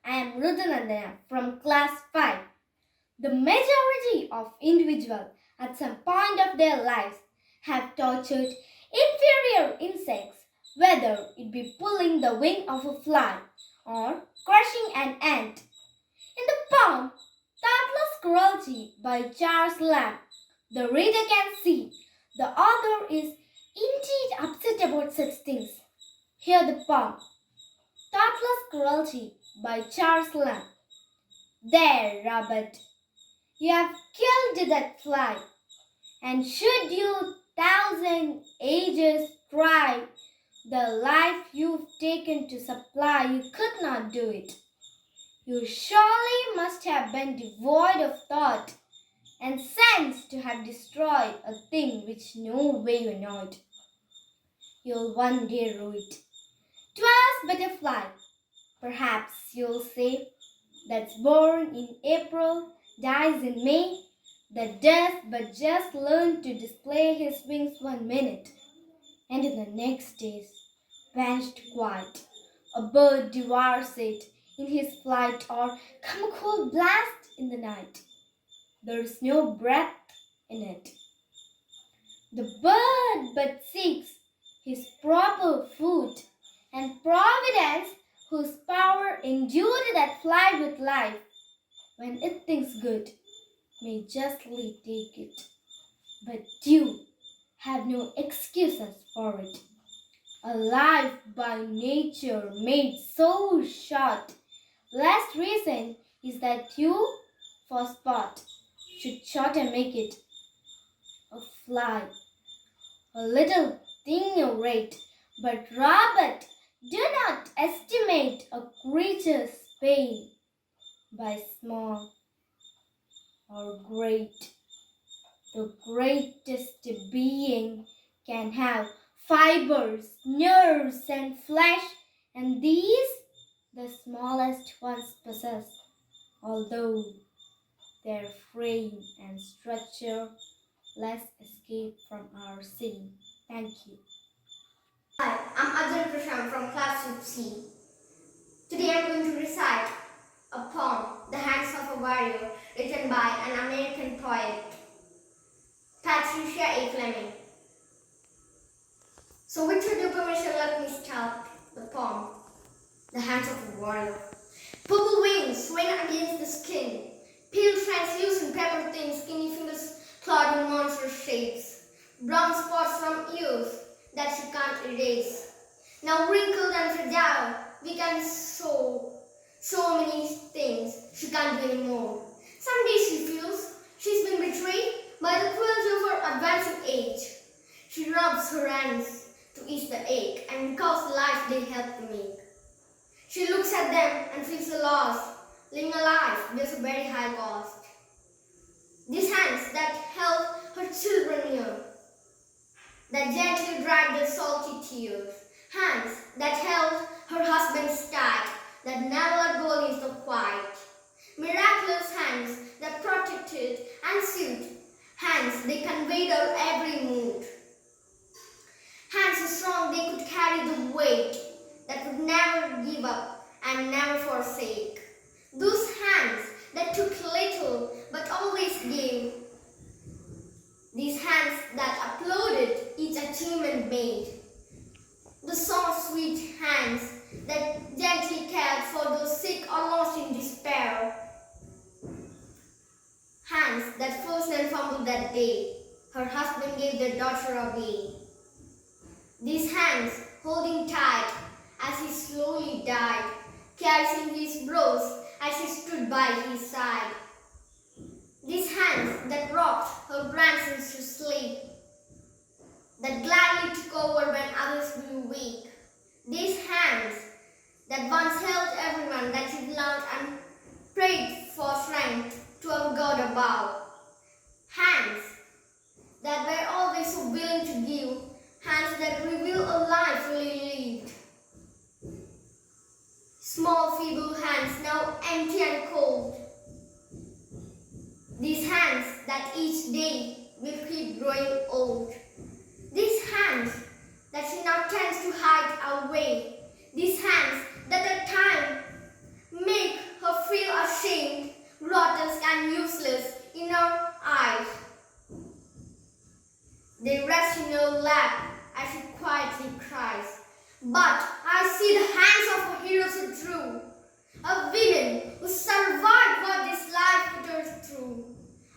I am Rudhanandana from class 5. The majority of individuals at some point of their lives have tortured inferior insects, whether it be pulling the wing of a fly or crushing an ant. In the poem Thoughtless Cruelty by Charles Lamb, the reader can see the author is indeed upset about such things. Hear the poem Thoughtless Cruelty by Charles Lamb. There, Robert, you have killed that fly, and should you 1,000 ages try the life you've taken to supply, you could not do it. You surely must have been devoid of thought and sense to have destroyed a thing which no way you know it. You'll one day rue it. 'Twas but a fly, perhaps you'll say, that's born in April, dies in May, that does but just learn to display his wings 1 minute, and in the next days vanished quite. A bird devours it in his flight, or come a cold blast in the night. There is no breath in it. The bird but seeks his proper food, and Providence, whose power endued that fly with life, when it thinks good, may justly take it. But you have no excuses for it. A life by nature made so short, last reason is that you, for sport, should shorter make it a fly. A little thing you rate, but Robert, do not estimate a creature's pain by small or great. The greatest being can have fibers, nerves, and flesh, and these the smallest ones possess, although their frame and structure less escape from our seeing. Thank you. Hi, I'm Ajay Prashant from class 6C. Today I'm going to recite a poem, The Hands of a Warrior, written by an American poet, Patricia A. Fleming. So with your permission, let me start the poem, The Hands of a Warrior. Purple wings swing against the skin, pale translucent pepper thin, skinny fingers clawed in monstrous shapes, brown spots from ears that she can't erase. Now wrinkled and fragile, we can show so many things she can't do anymore. Some days she feels she's been betrayed by the cruelty of her advancing age. She rubs her hands to ease the ache and recalls the life they helped to make. She looks at them and feels the loss. Living a life bears a very high cost. These hands that held her children near, that gently dried their salty tears. Hands that held her husband's tight, that never let go against the quiet. Miraculous hands that protected and soothed. Hands they conveyed her every mood. Hands so strong they could carry the weight, that would never give up and never forsake. Those hands that took little but always gave. These hands that applauded each achievement made. The soft, sweet hands that gently cared for those sick or lost in despair. Hands that froze and fumbled that day her husband gave their daughter away. These hands holding tight as he slowly died, caressing his brows as he stood by his side. These hands that rocked her grandsons to sleep, that gladly took over when others grew weak. These hands that once held everyone, that he loved and prayed for strength to our God above. Hands that were always so willing to give, hands that reveal a life fully lived. Small feeble hands now empty and cold. These hands that each day will keep growing old. These hands that she now tends to hide away. These hands that at times make But I see the hands of a hero so true, a woman who survived what this life put her through,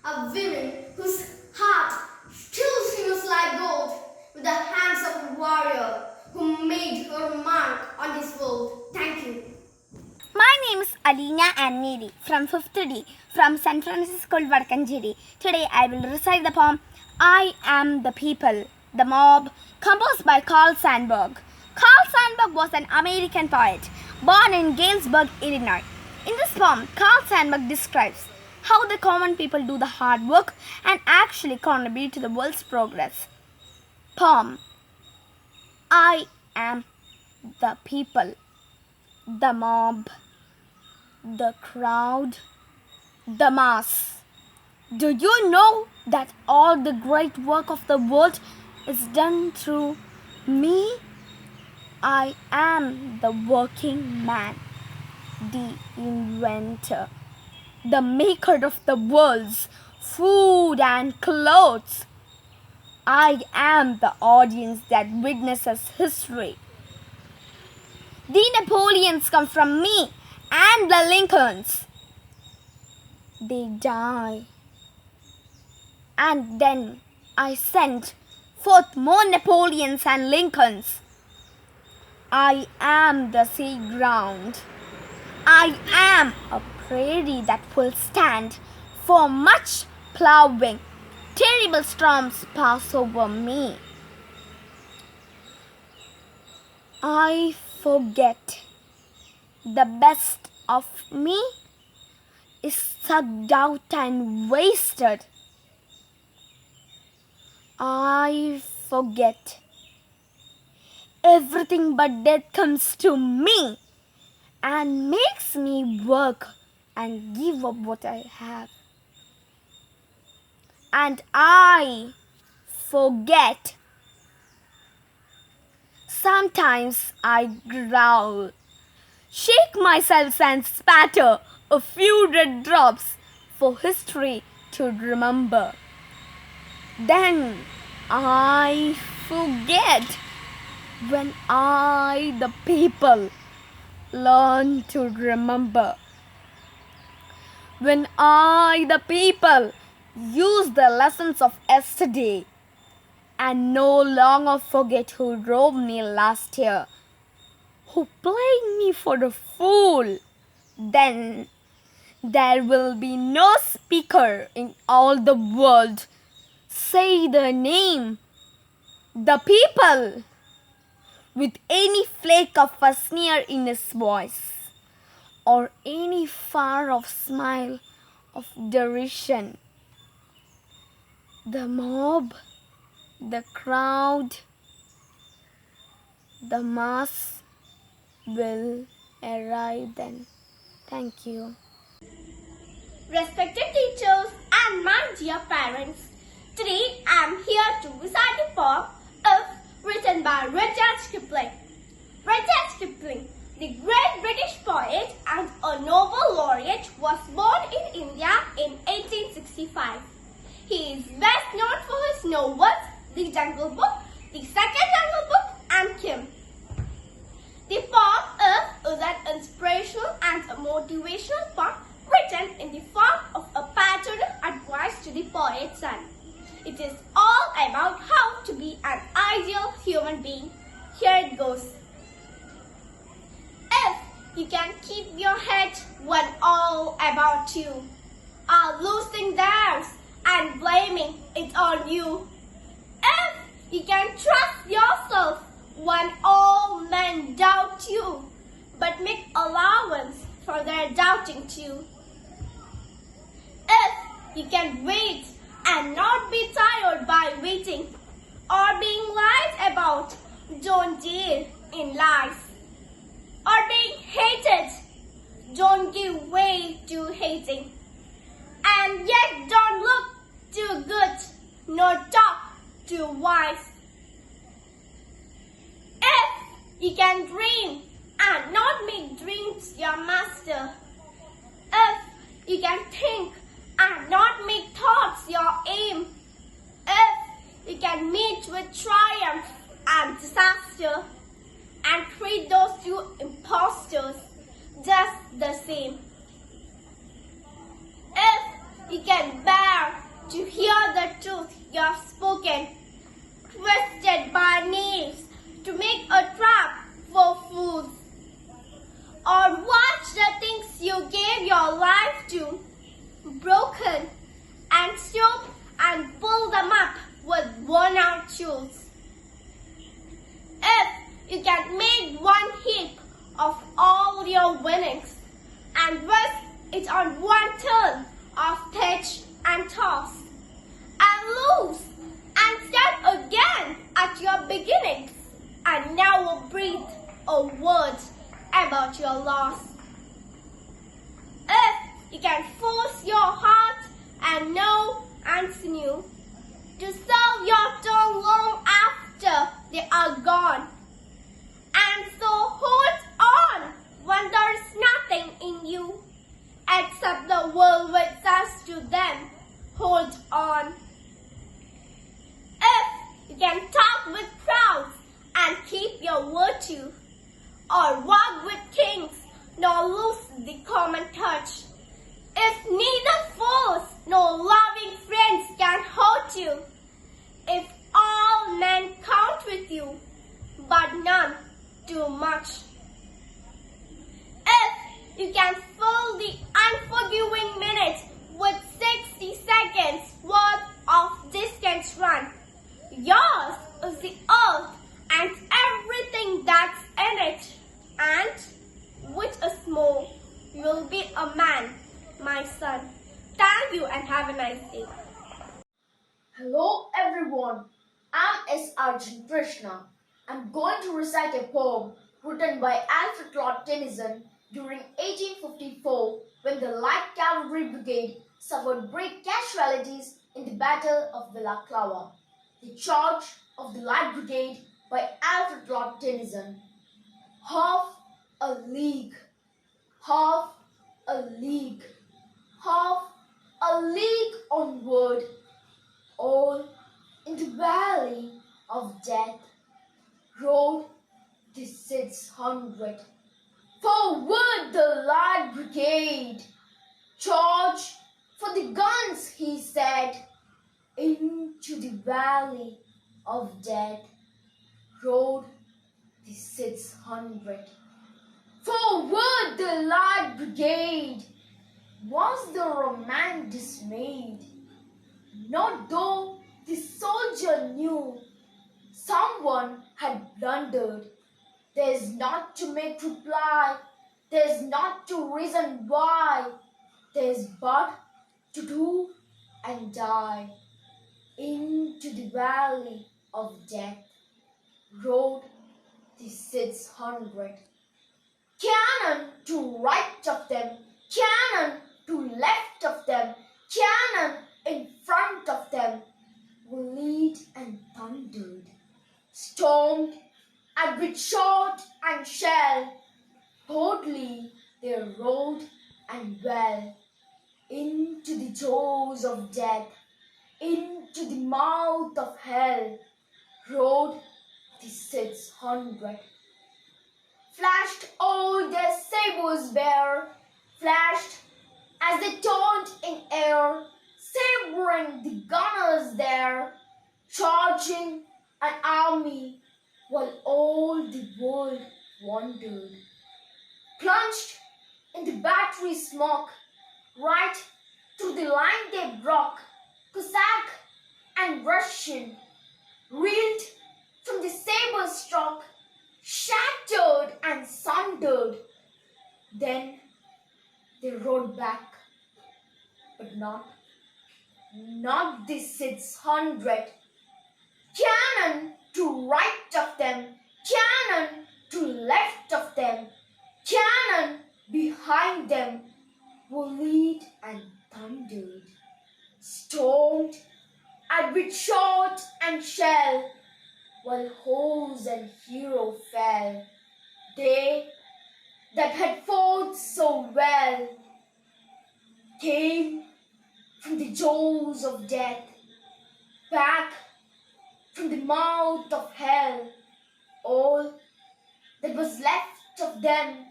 a woman whose heart still shimmers like gold, with the hands of a warrior who made her mark on this world. Thank you. My name is Alina and Mary from 5th D from St. Francis School, Vadakkencherry. Today I will recite the poem I Am the People, the Mob, composed by Carl Sandburg. Carl Sandburg was an American poet born in Galesburg, Illinois. In this poem, Carl Sandburg describes how the common people do the hard work and actually contribute to the world's progress. Poem I am the people, the mob, the crowd, the mass. Do you know that all the great work of the world is done through me? I am the working man, the inventor, the maker of the world's food and clothes. I am the audience that witnesses history. The Napoleons come from me and the Lincolns. They die. And then I send forth more Napoleons and Lincolns. I am the sea ground. I am a prairie that will stand for much plowing. Terrible storms pass over me. I forget the best of me is sucked out and wasted. I forget everything but death comes to me and makes me work and give up what I have. And I forget. Sometimes I growl, shake myself and spatter a few red drops for history to remember. Then I forget when I, the people, learn to remember. When I, the people, use the lessons of yesterday and no longer forget who robbed me last year, who played me for a fool, then there will be no speaker in all the world say the name, the people, with any flake of a sneer in his voice or any far-off smile of derision. The mob, the crowd, the mass will arrive then. Thank you. Respected teachers and my dear parents, today I am here to recite the poem If, written by Rudyard Kipling. Rudyard Kipling, the great British poet and a Nobel laureate, was born in India in 1865. He is best known for his novels The Jungle Book, The Second Jungle Book and Kim. The poem is an inspirational and a motivational poem written in the form of a paternal advice to the poet's son. It is all about how to be an ideal human being. Here it goes. If you can keep your head when all about you are losing theirs and blaming it on you. If you can trust yourself when all men doubt you, but make allowance for their doubting too. If you can wait and not be tired by waiting or being lied about, don't deal in lies. Or being hated, don't give way to hating. And yet don't look too good, nor talk too wise. If you can dream and not make dreams your master. If you can think and not make thoughts your aim. If you can meet with triumph and disaster and you impostors just the same. If you can bear to hear the truth you have spoken, twisted by knaves to make a trap for fools, or watch the things you gave your life to, broken and stoop and pull them up with worn-out tools. If you can make one heap of all your winnings and risk it on one turn of pitch and toss, and lose and start again at your beginnings, and never breathe a word about your loss. If you can force your heart and know and sinew to serve your tongue long after they are gone, and so hold on when there is nothing in you except the world which says to them, hold on. If you can talk with crowds and keep your virtue, or walk with kings nor lose the common touch, if neither foes nor loving friends can hurt you, if all men count with you, but none too much, if you can fill the unforgiving minutes with 60 seconds worth of distance run, yours is the earth and everything that's in it, and which is more, you will be a man, my son. Thank you and have a nice day. Hello everyone, I'm S. Arjun Krishna. I'm going to recite a poem written by Alfred Lord Tennyson during 1854 when the Light Cavalry Brigade suffered great casualties in the Battle of Balaclava. The Charge of the Light Brigade by Alfred Lord Tennyson. Half a league, half a league, half a league onward, all in the valley of death, rode the 600. Forward the Light Brigade! Charge for the guns, he said. Into the valley of death rode the 600. Forward the Light Brigade! Was the man dismayed? Not though the soldier knew someone had blundered. There's not to make reply, there's not to reason why, there's but to do and die. Into the valley of death rode the 600. Cannon to right of them, cannon to left of them, cannon in front of them, lead and thundered, stormed and with shot and shell, boldly they rode and well into the jaws of death, into the mouth of hell, rode the 600. Flashed all their sabres bare, flashed as they turned in air, sabering the gunners there, charging an army while all the world wondered. Plunged in the battery smoke, right through the line they broke, Cossack and Russian, reeled from the saber stroke, shattered and sundered. Then they rode back, but not the 600. Cannon to right of them, cannon to left of them, cannon behind them, volleyed and thundered, stormed and with shot and shell, while hose and hero fell. They that had fought so well came from the jaws of death, back from the mouth of hell. All that was left them,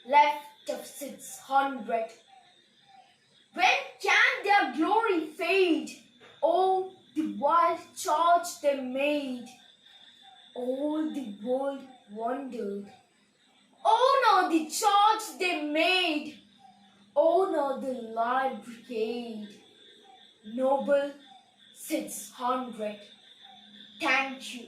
left of 600. When can their glory fade? Oh, the wild charge they made! All the world wondered. Oh no, the charge they made! Oh no, the light brigade! Noble 600. Thank you.